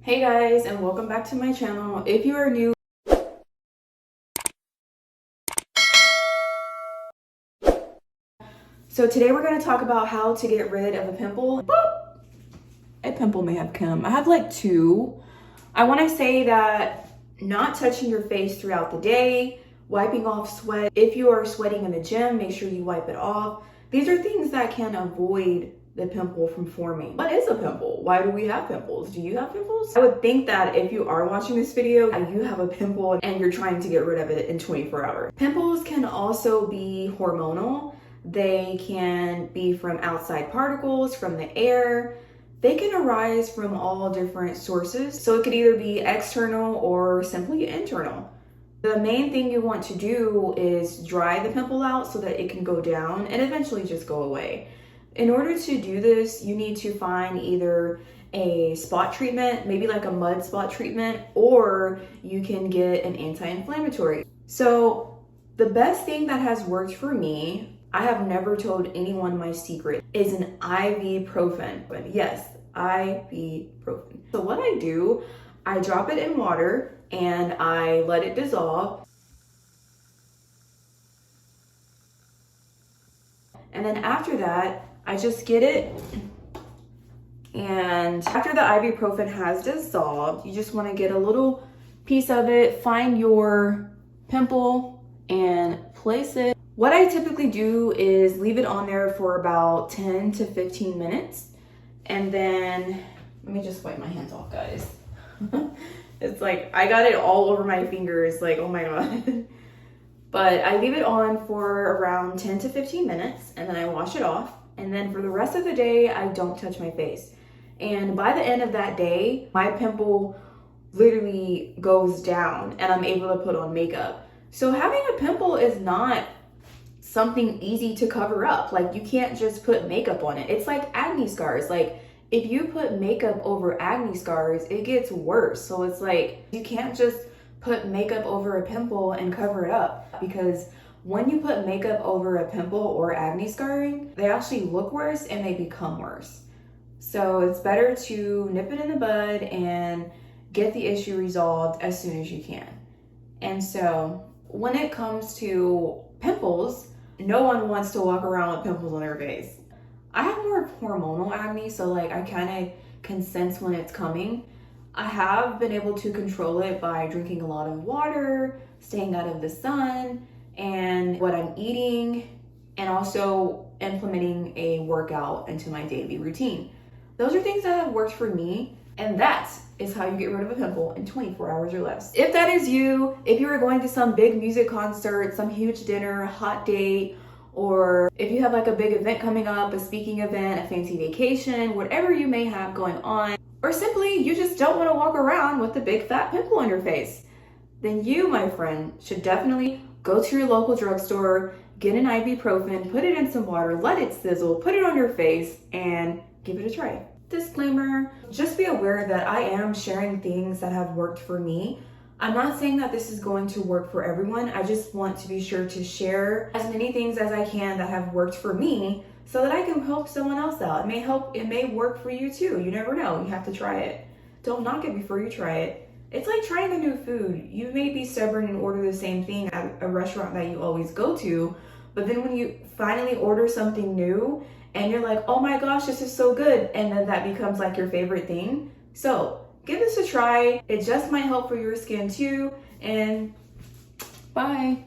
Hey guys, and welcome back to my channel. If you are new, so today we're going to talk about how to get rid of a pimple. Boop! A pimple may have come. I have like two. I want to say that not touching your face throughout the day, wiping off sweat. If you are sweating in the gym, make sure you wipe it off. These are things that can avoid the pimple from forming. What is a pimple? Why do we have pimples? Do you have pimples? I would think that if you are watching this video, you have a pimple and you're trying to get rid of it in 24 hours. Pimples can also be hormonal. They can be from outside particles, from the air. They can arise from all different sources. So it could either be external or simply internal. The main thing you want to do is dry the pimple out so that it can go down and eventually just go away. In order to do this, you need to find either a spot treatment, maybe like a mud spot treatment, or you can get an anti-inflammatory. So the best thing that has worked for me, I have never told anyone my secret, is an ibuprofen. But yes, ibuprofen. So what I do, I drop it in water and I let it dissolve. And then after that, I just get it, and after the ibuprofen has dissolved, you just want to get a little piece of it, find your pimple and place it. What I typically do is leave it on there for about 10 to 15 minutes. And then, let me just wipe my hands off, guys. It's like, I got it all over my fingers, like, oh my God. But I leave it on for around 10 to 15 minutes and then I wash it off. And then for the rest of the day, I don't touch my face. And by the end of that day, my pimple literally goes down and I'm able to put on makeup. So having a pimple is not something easy to cover up. Like, you can't just put makeup on it. It's like acne scars. Like, if you put makeup over acne scars, it gets worse. So it's like, you can't just put makeup over a pimple and cover it up, because when you put makeup over a pimple or acne scarring, they actually look worse and they become worse. So it's better to nip it in the bud and get the issue resolved as soon as you can. And so when it comes to pimples, no one wants to walk around with pimples on their face. I have more hormonal acne, so like I kind of can sense when it's coming. I have been able to control it by drinking a lot of water, staying out of the sun, and what I'm eating, and also implementing a workout into my daily routine. Those are things that have worked for me, and that is how you get rid of a pimple in 24 hours or less. If that is you, if you are going to some big music concert, some huge dinner, hot date, or if you have like a big event coming up, a speaking event, a fancy vacation, whatever you may have going on, or simply you just don't want to walk around with a big fat pimple on your face, then you, my friend, should definitely go to your local drugstore, get an ibuprofen, put it in some water, let it sizzle, put it on your face, and give it a try. Disclaimer, just be aware that I am sharing things that have worked for me. I'm not saying that this is going to work for everyone. I just want to be sure to share as many things as I can that have worked for me so that I can help someone else out. It may work for you too. You never know. You have to try it. Don't knock it before you try it. It's like trying a new food. You may be stubborn and order the same thing at a restaurant that you always go to, but then when you finally order something new and you're like, oh my gosh, this is so good, and then that becomes like your favorite thing. So give this a try. It just might help for your skin too, and bye.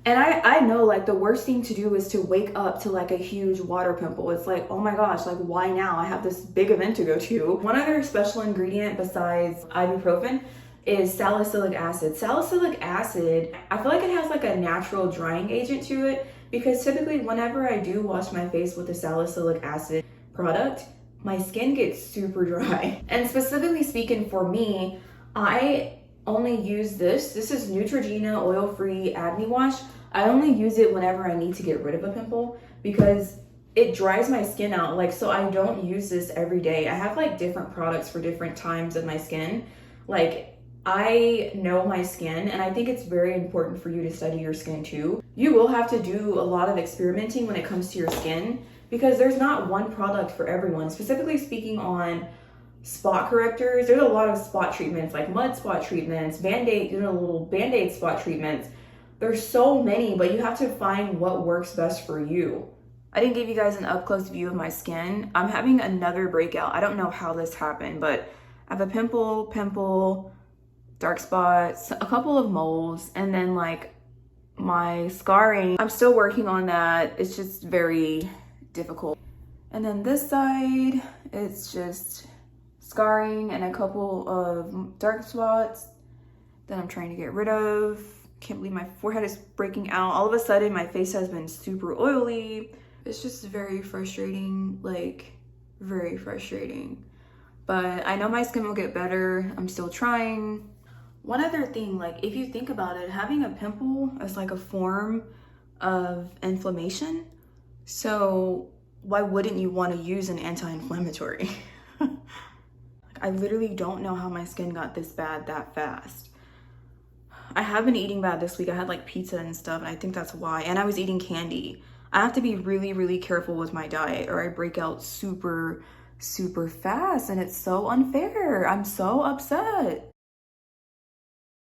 And I know like the worst thing to do is to wake up to like a huge water pimple. It's like, oh my gosh, like why now? I have this big event to go to. One other special ingredient besides ibuprofen is salicylic acid. Salicylic acid, I feel like it has like a natural drying agent to it, because typically whenever I do wash my face with a salicylic acid product, my skin gets super dry. And specifically speaking for me, I only use this. This is Neutrogena oil-free acne wash. I only use it whenever I need to get rid of a pimple because it dries my skin out. Like, so I don't use this every day. I have like different products for different times of my skin. Like, I know my skin, and I think it's very important for you to study your skin too. You will have to do a lot of experimenting when it comes to your skin, because there's not one product for everyone. Specifically speaking on spot correctors. There's a lot of spot treatments, like mud spot treatments, band-aid, little band-aid spot treatments. There's so many, but you have to find what works best for you. I didn't give you guys an up-close view of my skin. I'm having another breakout. I don't know how this happened, but I have a pimple, dark spots, a couple of moles, and then like my scarring. I'm still working on that. It's just very difficult. And then this side, it's just scarring and a couple of dark spots that I'm trying to get rid of. Can't believe my forehead is breaking out. All of a sudden, my face has been super oily. It's just very frustrating, like very frustrating. But I know my skin will get better. I'm still trying. One other thing, like if you think about it, having a pimple is like a form of inflammation. So why wouldn't you want to use an anti-inflammatory? I literally don't know how my skin got this bad that fast. I have been eating bad this week. I had like pizza and stuff, and I think that's why. And I was eating candy. I have to be really, really careful with my diet or I break out super, super fast, and it's so unfair. I'm so upset.